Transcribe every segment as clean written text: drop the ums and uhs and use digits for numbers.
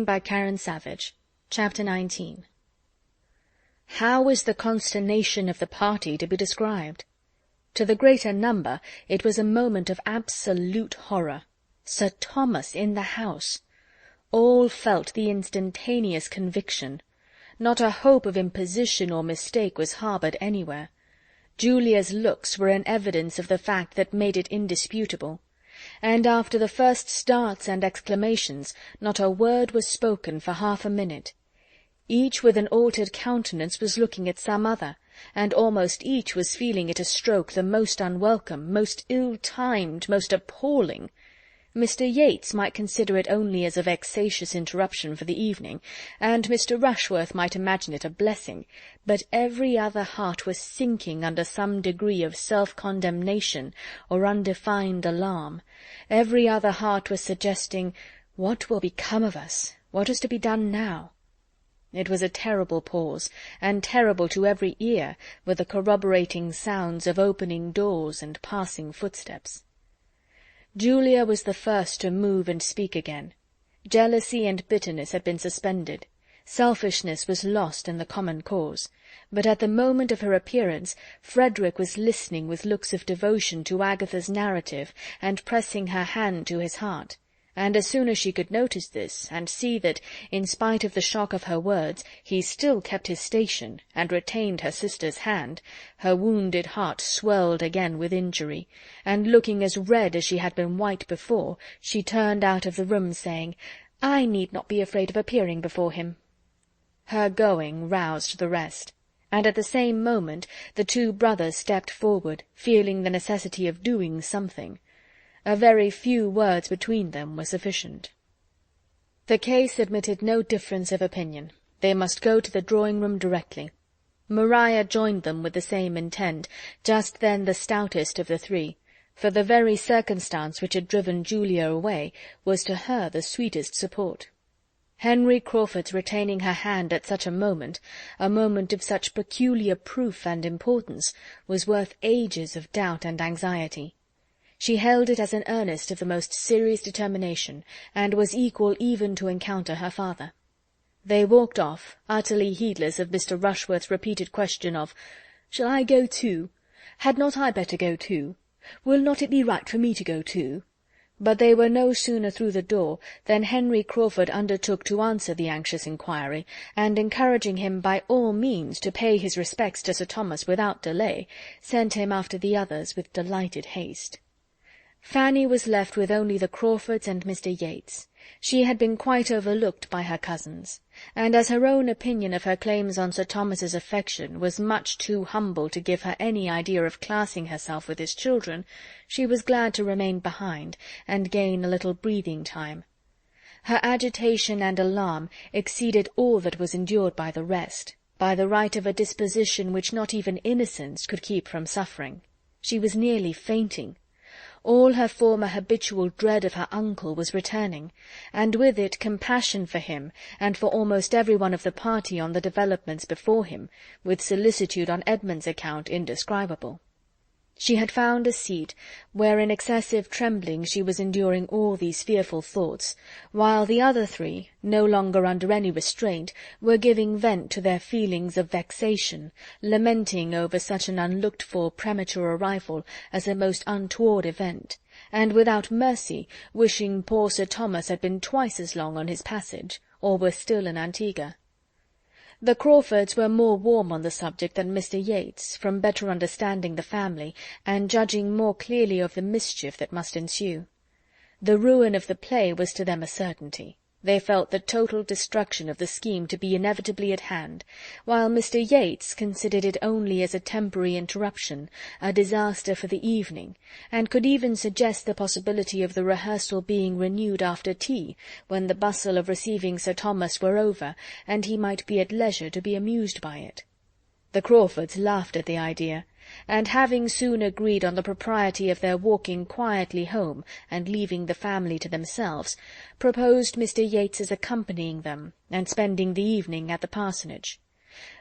by Karen Savage. Chapter 19. How is the consternation of the party to be described? To the greater number it was a moment of absolute horror. Sir Thomas in the house! All felt the instantaneous conviction. Not a hope of imposition or mistake was harboured anywhere. Julia's looks were an evidence of the fact that made it indisputable. And after the first starts and exclamations, not a word was spoken for half a minute. Each with an altered countenance was looking at some other, and almost each was feeling it a stroke the most unwelcome, most ill-timed, most appalling. Mr. Yates might consider it only as a vexatious interruption for the evening, and Mr. Rushworth might imagine it a blessing, but every other heart was sinking under some degree of self-condemnation or undefined alarm. Every other heart was suggesting, "What will become of us? What is to be done now?" It was a terrible pause, and terrible to every ear were the corroborating sounds of opening doors and passing footsteps. Julia was the first to move and speak again. Jealousy and bitterness had been suspended. Selfishness was lost in the common cause. But at the moment of her appearance, Frederick was listening with looks of devotion to Agatha's narrative, and pressing her hand to his heart. And as soon as she could notice this, and see that, in spite of the shock of her words, he still kept his station, and retained her sister's hand, her wounded heart swelled again with injury, and looking as red as she had been white before, she turned out of the room, saying, "I need not be afraid of appearing before him." Her going roused the rest, and at the same moment the two brothers stepped forward, feeling the necessity of doing something. A very few words between them were sufficient. The case admitted no difference of opinion. They must go to the drawing-room directly. Maria joined them with the same intent, just then the stoutest of the three, for the very circumstance which had driven Julia away was to her the sweetest support. Henry Crawford's retaining her hand at such a moment of such peculiar proof and importance, was worth ages of doubt and anxiety. She held it as an earnest of the most serious determination, and was equal even to encounter her father. They walked off, utterly heedless of Mr. Rushworth's repeated question of, "Shall I go too? Had not I better go too? Will not it be right for me to go too?" But they were no sooner through the door than Henry Crawford undertook to answer the anxious inquiry, and encouraging him by all means to pay his respects to Sir Thomas without delay, sent him after the others with delighted haste. Fanny was left with only the Crawfords and Mr. Yates. She had been quite overlooked by her cousins, and as her own opinion of her claims on Sir Thomas's affection was much too humble to give her any idea of classing herself with his children, she was glad to remain behind, and gain a little breathing time. Her agitation and alarm exceeded all that was endured by the rest, by the right of a disposition which not even innocence could keep from suffering. She was nearly fainting. All her former habitual dread of her uncle was returning, and with it compassion for him, and for almost every one of the party on the developments before him, with solicitude on Edmund's account indescribable. She had found a seat, where in excessive trembling she was enduring all these fearful thoughts, while the other three, no longer under any restraint, were giving vent to their feelings of vexation, lamenting over such an unlooked-for premature arrival as a most untoward event, and without mercy wishing poor Sir Thomas had been twice as long on his passage, or were still in Antigua. The Crawfords were more warm on the subject than Mr. Yates, from better understanding the family, and judging more clearly of the mischief that must ensue. The ruin of the play was to them a certainty. They felt the total destruction of the scheme to be inevitably at hand, while Mr. Yates considered it only as a temporary interruption, a disaster for the evening, and could even suggest the possibility of the rehearsal being renewed after tea, when the bustle of receiving Sir Thomas were over, and he might be at leisure to be amused by it. The Crawfords laughed at the idea, and having soon agreed on the propriety of their walking quietly home and leaving the family to themselves, proposed Mr. Yates's accompanying them and spending the evening at the parsonage.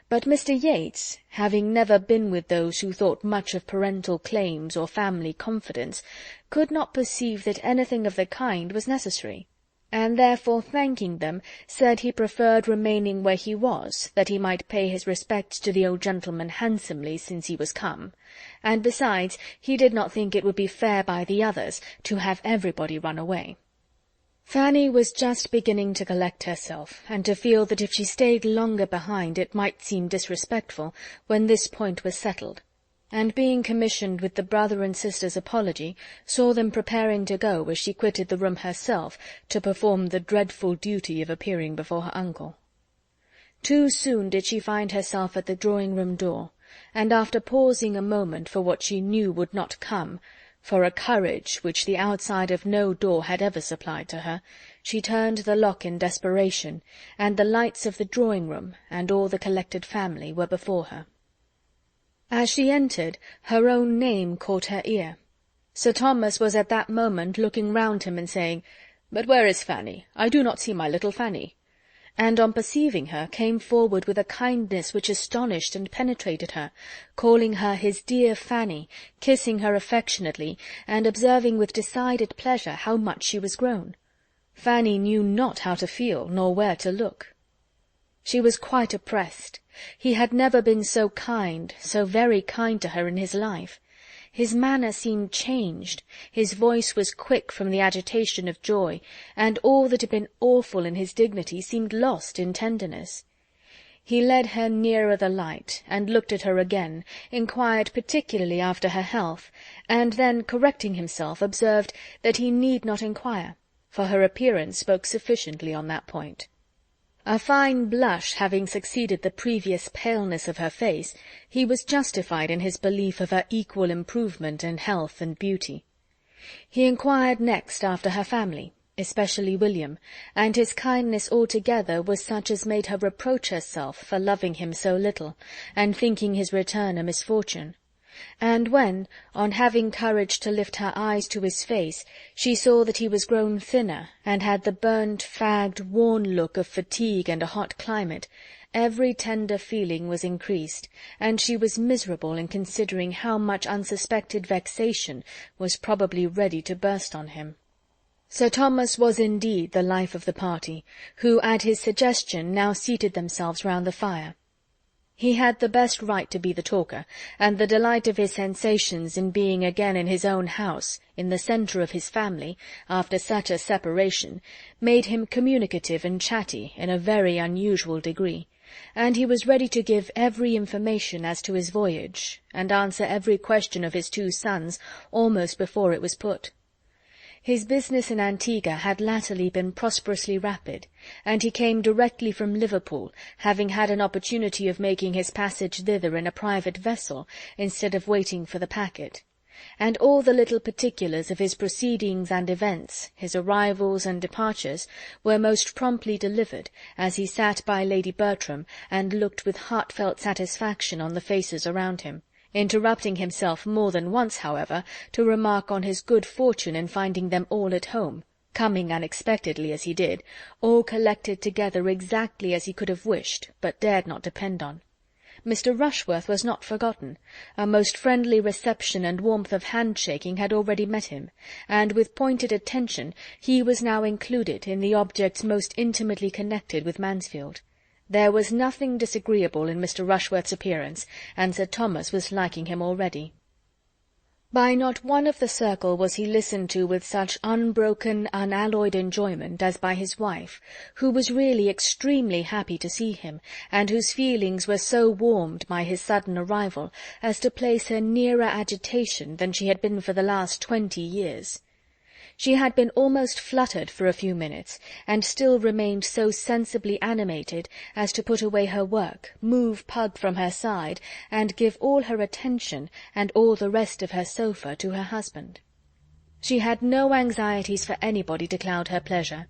But Mr. Yates, having never been with those who thought much of parental claims or family confidence, could not perceive that anything of the kind was necessary. and therefore thanking them, said he preferred remaining where he was, that he might pay his respects to the old gentleman handsomely since he was come, and besides he did not think it would be fair by the others to have everybody run away. Fanny was just beginning to collect herself, and to feel that if she stayed longer behind it might seem disrespectful, when this point was settled, and being commissioned with the brother and sister's apology, saw them preparing to go as she quitted the room herself to perform the dreadful duty of appearing before her uncle. Too soon did she find herself at the drawing-room door, and after pausing a moment for what she knew would not come, for a courage which the outside of no door had ever supplied to her, she turned the lock in desperation, and the lights of the drawing-room and all the collected family were before her. As she entered, her own name caught her ear. Sir Thomas was at that moment looking round him and saying, "But where is Fanny? I do not see my little Fanny," and on perceiving her came forward with a kindness which astonished and penetrated her, calling her his dear Fanny, kissing her affectionately, and observing with decided pleasure how much she was grown. Fanny knew not how to feel, nor where to look. She was quite oppressed. He had never been so kind, so very kind to her in his life. His manner seemed changed, his voice was quick from the agitation of joy, and all that had been awful in his dignity seemed lost in tenderness. He led her nearer the light, and looked at her again, inquired particularly after her health, and then, correcting himself, observed that he need not inquire, for her appearance spoke sufficiently on that point. A fine blush having succeeded the previous paleness of her face, he was justified in his belief of her equal improvement in health and beauty. He inquired next after her family, especially William, and his kindness altogether was such as made her reproach herself for loving him so little, and thinking his return a misfortune. And when, on having courage to lift her eyes to his face, she saw that he was grown thinner, and had the burnt, fagged, worn look of fatigue and a hot climate, every tender feeling was increased, and she was miserable in considering how much unsuspected vexation was probably ready to burst on him. Sir Thomas was indeed the life of the party, who at his suggestion now seated themselves round the fire. He had the best right to be the talker, and the delight of his sensations in being again in his own house, in the centre of his family, after such a separation, made him communicative and chatty in a very unusual degree, and he was ready to give every information as to his voyage, and answer every question of his two sons almost before it was put. His business in Antigua had latterly been prosperously rapid, and he came directly from Liverpool, having had an opportunity of making his passage thither in a private vessel, instead of waiting for the packet; and all the little particulars of his proceedings and events, his arrivals and departures, were most promptly delivered, as he sat by Lady Bertram, and looked with heartfelt satisfaction on the faces around him, interrupting himself more than once, however, to remark on his good fortune in finding them all at home, coming unexpectedly as he did, all collected together exactly as he could have wished, but dared not depend on. Mr. Rushworth was not forgotten. A most friendly reception and warmth of handshaking had already met him, and with pointed attention he was now included in the objects most intimately connected with Mansfield. There was nothing disagreeable in Mr. Rushworth's appearance, and Sir Thomas was liking him already. By not one of the circle was he listened to with such unbroken, unalloyed enjoyment as by his wife, who was really extremely happy to see him, and whose feelings were so warmed by his sudden arrival as to place her nearer agitation than she had been for the last 20 years. She had been almost fluttered for a few minutes, and still remained so sensibly animated as to put away her work, move Pug from her side, and give all her attention, and all the rest of her sofa, to her husband. She had no anxieties for anybody to cloud her pleasure.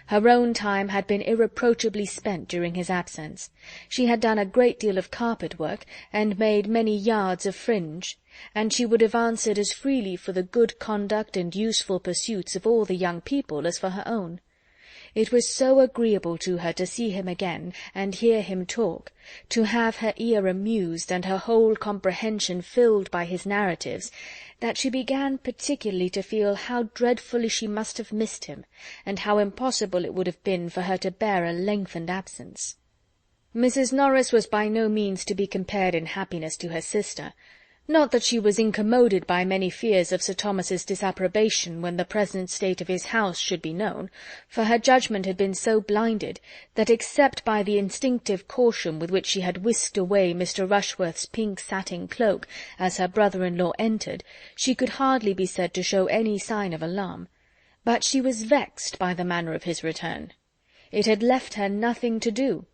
Her own time had been irreproachably spent during his absence. She had done a great deal of carpet work, and made many yards of fringe, and she would have answered as freely for the good conduct and useful pursuits of all the young people as for her own. It was so agreeable to her to see him again, and hear him talk, to have her ear amused and her whole comprehension filled by his narratives, that she began particularly to feel how dreadfully she must have missed him, and how impossible it would have been for her to bear a lengthened absence. Mrs. Norris was by no means to be compared in happiness to her sister. Not that she was incommoded by many fears of Sir Thomas's disapprobation when the present state of his house should be known, for her judgment had been so blinded that, except by the instinctive caution with which she had whisked away Mr. Rushworth's pink satin cloak as her brother-in-law entered, she could hardly be said to show any sign of alarm. But she was vexed by the manner of his return. It had left her nothing to do.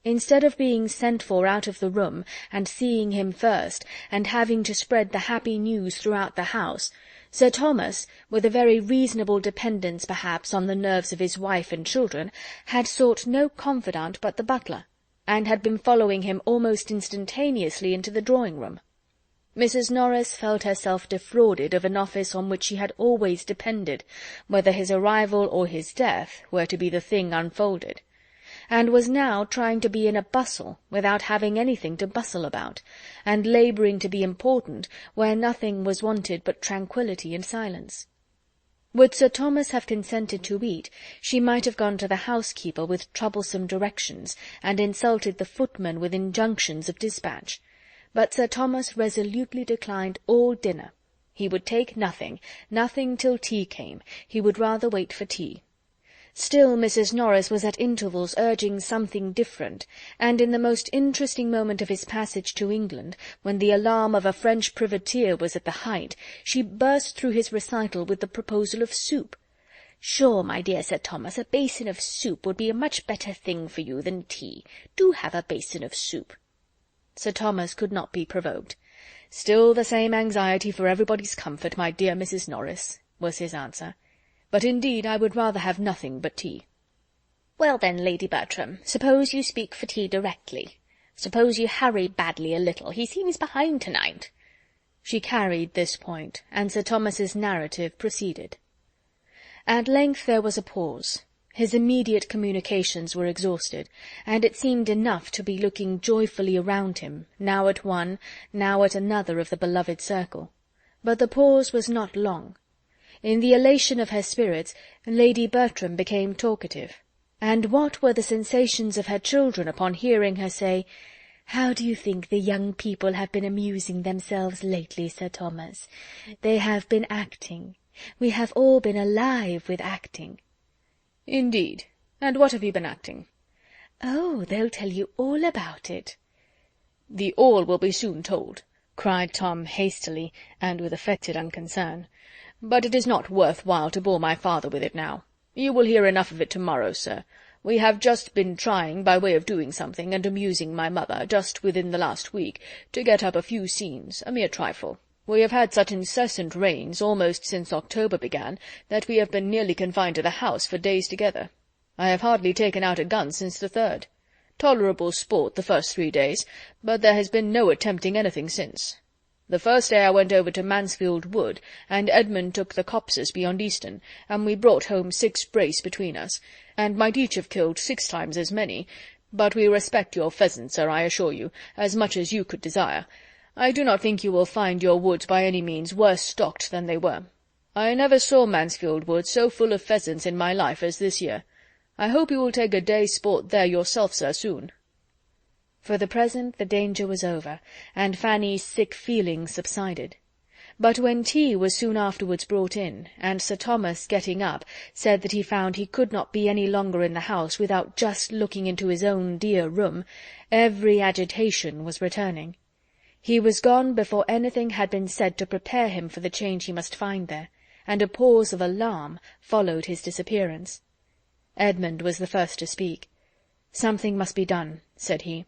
Instead of being sent for out of the room, and seeing him first, and having to spread the happy news throughout the house, Sir Thomas, with a very reasonable dependence perhaps on the nerves of his wife and children, had sought no confidant but the butler, and had been following him almost instantaneously into the drawing-room. Mrs. Norris felt herself defrauded of an office on which she had always depended, whether his arrival or his death were to be the thing unfolded, and was now trying to be in a bustle without having anything to bustle about, and labouring to be important where nothing was wanted but tranquillity and silence. Would Sir Thomas have consented to eat, she might have gone to the housekeeper with troublesome directions, and insulted the footman with injunctions of dispatch. But Sir Thomas resolutely declined all dinner. He would take nothing, nothing till tea came. He would rather wait for tea. Still Mrs. Norris was at intervals urging something different, and in the most interesting moment of his passage to England, when the alarm of a French privateer was at the height, she burst through his recital with the proposal of soup. "Sure, my dear Sir Thomas, a basin of soup would be a much better thing for you than tea. Do have a basin of soup." Sir Thomas could not be provoked. "Still the same anxiety for everybody's comfort, my dear Mrs. Norris," was his answer. "But indeed I would rather have nothing but tea." "Well then, Lady Bertram, suppose you speak for tea directly. Suppose you hurry badly a little. He seems behind to-night." She carried this point, and Sir Thomas's narrative proceeded. At length there was a pause. His immediate communications were exhausted, and it seemed enough to be looking joyfully around him, now at one, now at another of the beloved circle. But the pause was not long. In the elation of her spirits, Lady Bertram became talkative. And what were the sensations of her children upon hearing her say, "How do you think the young people have been amusing themselves lately, Sir Thomas? They have been acting. We have all been alive with acting." "Indeed. And what have you been acting?" "Oh, they'll tell you all about it." "The all will be soon told," cried Tom hastily, and with affected unconcern. "But it is not worth while to bore my father with it now. You will hear enough of it to-morrow, sir. We have just been trying, by way of doing something, and amusing my mother, just within the last week, to get up a few scenes, a mere trifle. We have had such incessant rains, almost since October began, that we have been nearly confined to the house for days together. I have hardly taken out a gun since the 3rd. Tolerable sport the first 3 days, but there has been no attempting anything since. The first day I went over to Mansfield Wood, and Edmund took the copses beyond Easton, and we brought home 6 brace between us, and might each have killed 6 times as many, but we respect your pheasant, sir, I assure you, as much as you could desire. I do not think you will find your woods by any means worse stocked than they were. I never saw Mansfield Wood so full of pheasants in my life as this year. I hope you will take a day's sport there yourself, sir, soon." For the present the danger was over, and Fanny's sick feelings subsided. But when tea was soon afterwards brought in, and Sir Thomas, getting up, said that he found he could not be any longer in the house without just looking into his own dear room, every agitation was returning. He was gone before anything had been said to prepare him for the change he must find there, and a pause of alarm followed his disappearance. Edmund was the first to speak. "Something must be done," said he.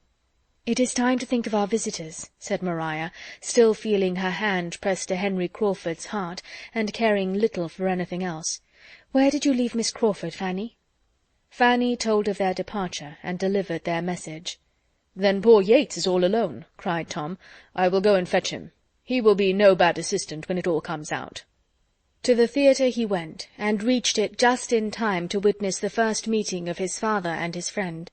"It is time to think of our visitors," said Maria, still feeling her hand pressed to Henry Crawford's heart, and caring little for anything else. "Where did you leave Miss Crawford, Fanny?" Fanny told of their departure, and delivered their message. "Then poor Yates is all alone," cried Tom. "I will go and fetch him. He will be no bad assistant when it all comes out." To the theatre he went, and reached it just in time to witness the first meeting of his father and his friend.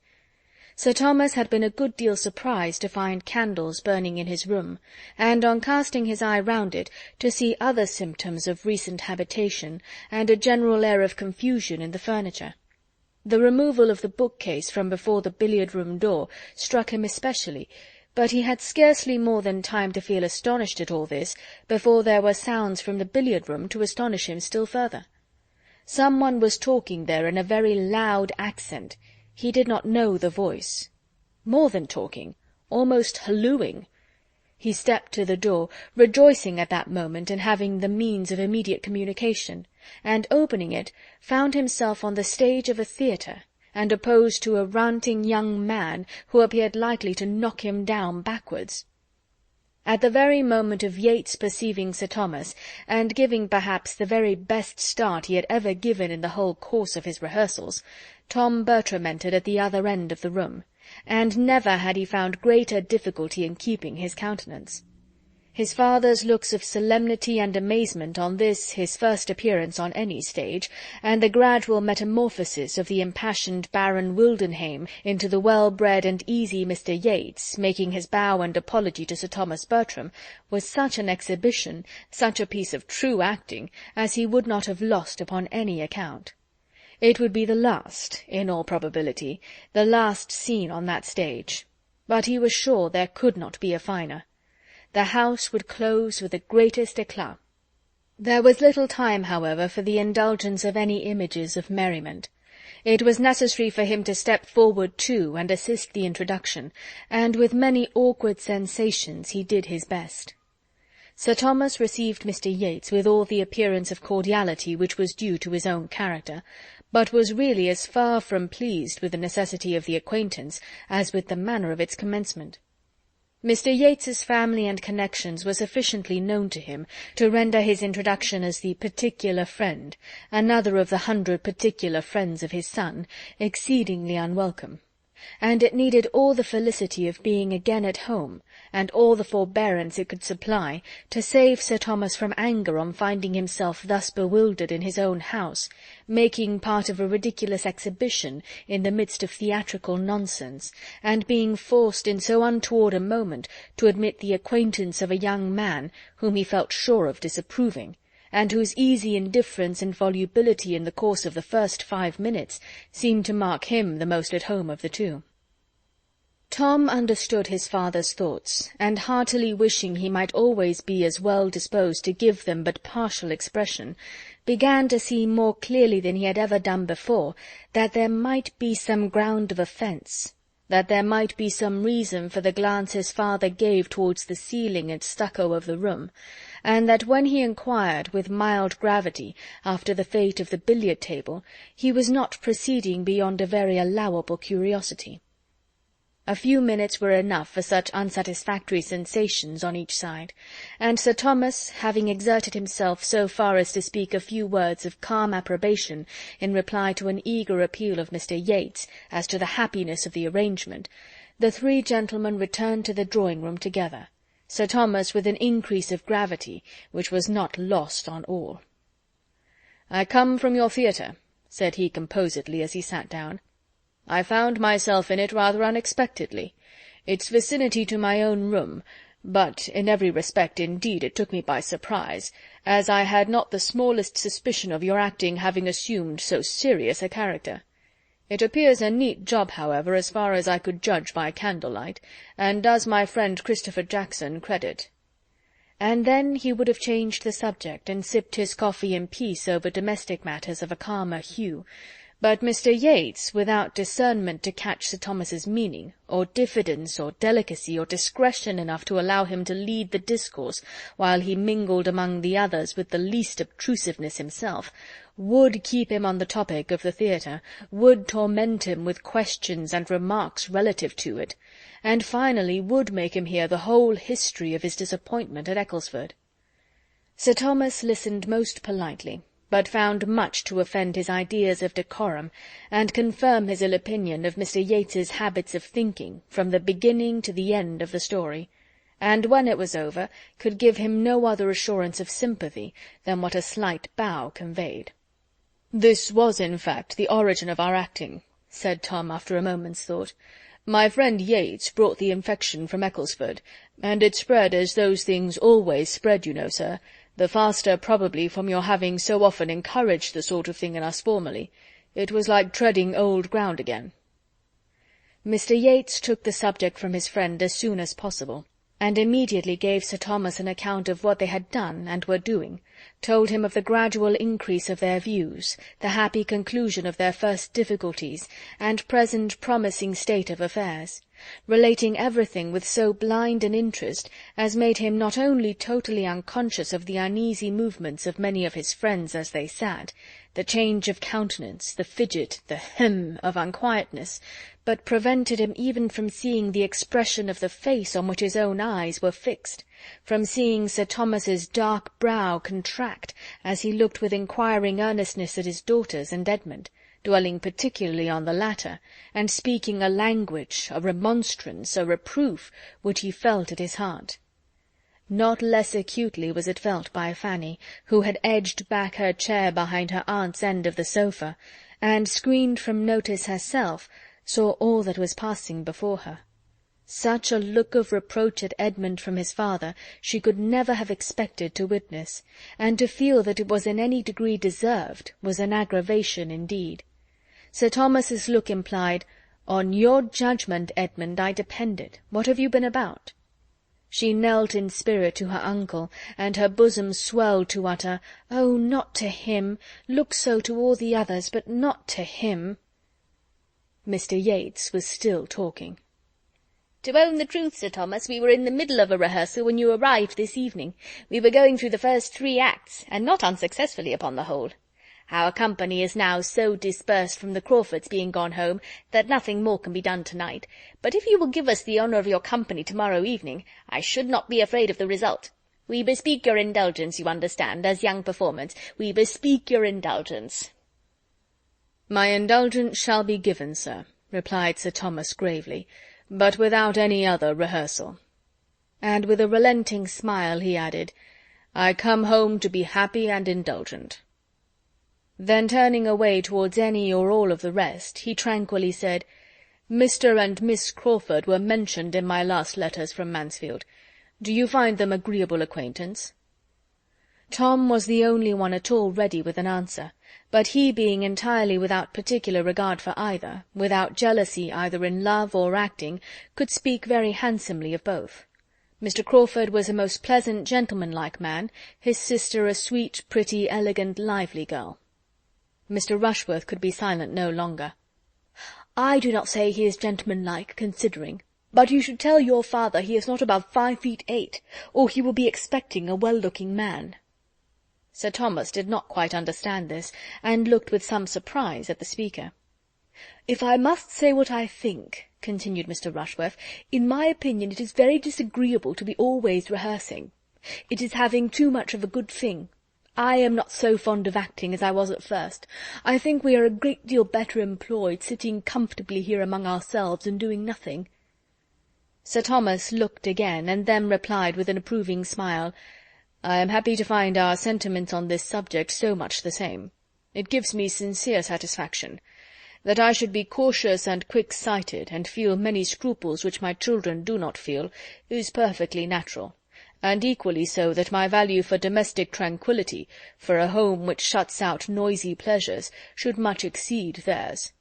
Sir Thomas had been a good deal surprised to find candles burning in his room, and on casting his eye round it, to see other symptoms of recent habitation, and a general air of confusion in the furniture. The removal of the bookcase from before the billiard-room door struck him especially, but he had scarcely more than time to feel astonished at all this, before there were sounds from the billiard-room to astonish him still further. Some one was talking there in a very loud accent. He did not know the voice. More than talking, almost hallooing. He stepped to the door, rejoicing at that moment in having the means of immediate communication, and opening it, found himself on the stage of a theatre, and opposed to a ranting young man who appeared likely to knock him down backwards. At the very moment of Yates perceiving Sir Thomas, and giving perhaps the very best start he had ever given in the whole course of his rehearsals, Tom Bertram entered at the other end of the room, and never had he found greater difficulty in keeping his countenance. His father's looks of solemnity and amazement on this his first appearance on any stage, and the gradual metamorphosis of the impassioned Baron Wildenhain into the well-bred and easy Mr. Yates, making his bow and apology to Sir Thomas Bertram, was such an exhibition, such a piece of true acting, as he would not have lost upon any account. It would be the last, in all probability, the last scene on that stage, but he was sure there could not be a finer. The house would close with the greatest éclat. There was little time, however, for the indulgence of any images of merriment. It was necessary for him to step forward too, and assist the introduction, and with many awkward sensations he did his best. Sir Thomas received Mr. Yates with all the appearance of cordiality which was due to his own character, but was really as far from pleased with the necessity of the acquaintance as with the manner of its commencement. Mr. Yates's family and connections were sufficiently known to him to render his introduction as the particular friend, another of the 100 particular friends of his son, exceedingly unwelcome, and it needed all the felicity of being again at home, and all the forbearance it could supply, to save Sir Thomas from anger on finding himself thus bewildered in his own house, making part of a ridiculous exhibition in the midst of theatrical nonsense, and being forced in so untoward a moment to admit the acquaintance of a young man whom he felt sure of disapproving, and whose easy indifference and volubility in the course of the first 5 minutes seemed to mark him the most at home of the two. Tom understood his father's thoughts, and heartily wishing he might always be as well disposed to give them but partial expression, began to see more clearly than he had ever done before that there might be some ground of offence, that there might be some reason for the glance his father gave towards the ceiling and stucco of the room, and that when he inquired, with mild gravity, after the fate of the billiard-table, he was not proceeding beyond a very allowable curiosity. A few minutes were enough for such unsatisfactory sensations on each side, and Sir Thomas, having exerted himself so far as to speak a few words of calm approbation in reply to an eager appeal of Mr. Yates as to the happiness of the arrangement, the 3 gentlemen returned to the drawing-room together, Sir Thomas with an increase of gravity which was not lost on all. "I come from your theatre," said he composedly as he sat down. "I found myself in it rather unexpectedly. Its vicinity to my own room, but in every respect indeed it took me by surprise, as I had not the smallest suspicion of your acting having assumed so serious a character. It appears a neat job, however, as far as I could judge by candlelight, and does my friend Christopher Jackson credit." And then he would have changed the subject, and sipped his coffee in peace over domestic matters of a calmer hue, but Mr. Yates, without discernment to catch Sir Thomas's meaning, or diffidence, or delicacy, or discretion enough to allow him to lead the discourse, while he mingled among the others with the least obtrusiveness himself, would keep him on the topic of the theatre, would torment him with questions and remarks relative to it, and finally would make him hear the whole history of his disappointment at Ecclesford. Sir Thomas listened most politely, but found much to offend his ideas of decorum, and confirm his ill opinion of Mr. Yates's habits of thinking, from the beginning to the end of the story, and when it was over could give him no other assurance of sympathy than what a slight bow conveyed. "This was, in fact, the origin of our acting," said Tom after a moment's thought. "My friend Yates brought the infection from Ecclesford, and it spread as those things always spread, you know, sir, the faster probably from your having so often encouraged the sort of thing in us formerly. It was like treading old ground again." Mr. Yates took the subject from his friend as soon as possible, and immediately gave Sir Thomas an account of what they had done and were doing, told him of the gradual increase of their views, the happy conclusion of their first difficulties, and present promising state of affairs, relating everything with so blind an interest as made him not only totally unconscious of the uneasy movements of many of his friends as they sat, the change of countenance, the fidget, the hem of unquietness, but prevented him even from seeing the expression of the face on which his own eyes were fixed, from seeing Sir Thomas's dark brow contract as he looked with inquiring earnestness at his daughters and Edmund, dwelling particularly on the latter, and speaking a language, a remonstrance, a reproof, which he felt at his heart. Not less acutely was it felt by Fanny, who had edged back her chair behind her aunt's end of the sofa, and, screened from notice herself, saw all that was passing before her. Such a look of reproach at Edmund from his father she could never have expected to witness, and to feel that it was in any degree deserved was an aggravation indeed. Sir Thomas's look implied, "On your judgment, Edmund, I depended. What have you been about?" She knelt in spirit to her uncle, and her bosom swelled to utter, "Oh, not to him! Look so to all the others, but not to him!" Mr. Yates was still talking. "To own the truth, Sir Thomas, we were in the middle of a rehearsal when you arrived this evening. We were going through the first 3 acts, and not unsuccessfully upon the whole. Our company is now so dispersed from the Crawfords being gone home that nothing more can be done to-night, but if you will give us the honour of your company to-morrow evening, I should not be afraid of the result. We bespeak your indulgence, you understand, as young performers. We bespeak your indulgence." "My indulgence shall be given, sir," replied Sir Thomas gravely, "but without any other rehearsal." And with a relenting smile he added, "I come home to be happy and indulgent." Then, turning away towards any or all of the rest, he tranquilly said, "Mr. and Miss Crawford were mentioned in my last letters from Mansfield. Do you find them agreeable acquaintance?" Tom was the only one at all ready with an answer, but he being entirely without particular regard for either, without jealousy either in love or acting, could speak very handsomely of both. Mr. Crawford was a most pleasant, gentlemanlike man, his sister a sweet, pretty, elegant, lively girl. Mr. Rushworth could be silent no longer. "I do not say he is gentlemanlike, considering, but you should tell your father he is not above 5 feet 8, or he will be expecting a well-looking man." Sir Thomas did not quite understand this, and looked with some surprise at the speaker. "If I must say what I think," continued Mr. Rushworth, "in my opinion it is very disagreeable to be always rehearsing. It is having too much of a good thing. I am not so fond of acting as I was at first. I think we are a great deal better employed sitting comfortably here among ourselves and doing nothing." Sir Thomas looked again, and then replied with an approving smile, "I am happy to find our sentiments on this subject so much the same. It gives me sincere satisfaction. That I should be cautious and quick-sighted, and feel many scruples which my children do not feel, is perfectly natural, and equally so that my value for domestic tranquillity, for a home which shuts out noisy pleasures, should much exceed theirs.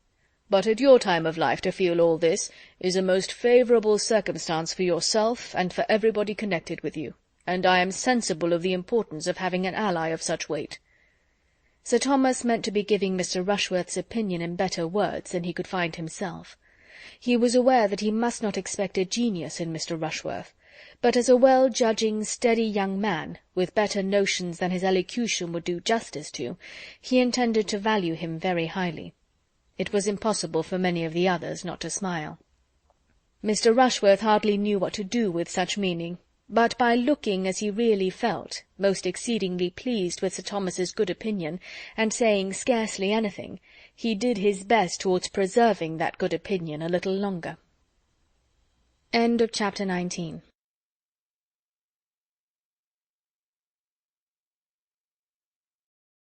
But at your time of life to feel all this, is a most favourable circumstance for yourself and for everybody connected with you, and I am sensible of the importance of having an ally of such weight." Sir Thomas meant to be giving Mr. Rushworth's opinion in better words than he could find himself. He was aware that he must not expect a genius in Mr. Rushworth, but as a well-judging, steady young man, with better notions than his elocution would do justice to, he intended to value him very highly. It was impossible for many of the others not to smile. Mr. Rushworth hardly knew what to do with such meaning, but by looking as he really felt, most exceedingly pleased with Sir Thomas's good opinion, and saying scarcely anything, he did his best towards preserving that good opinion a little longer. Chapter 19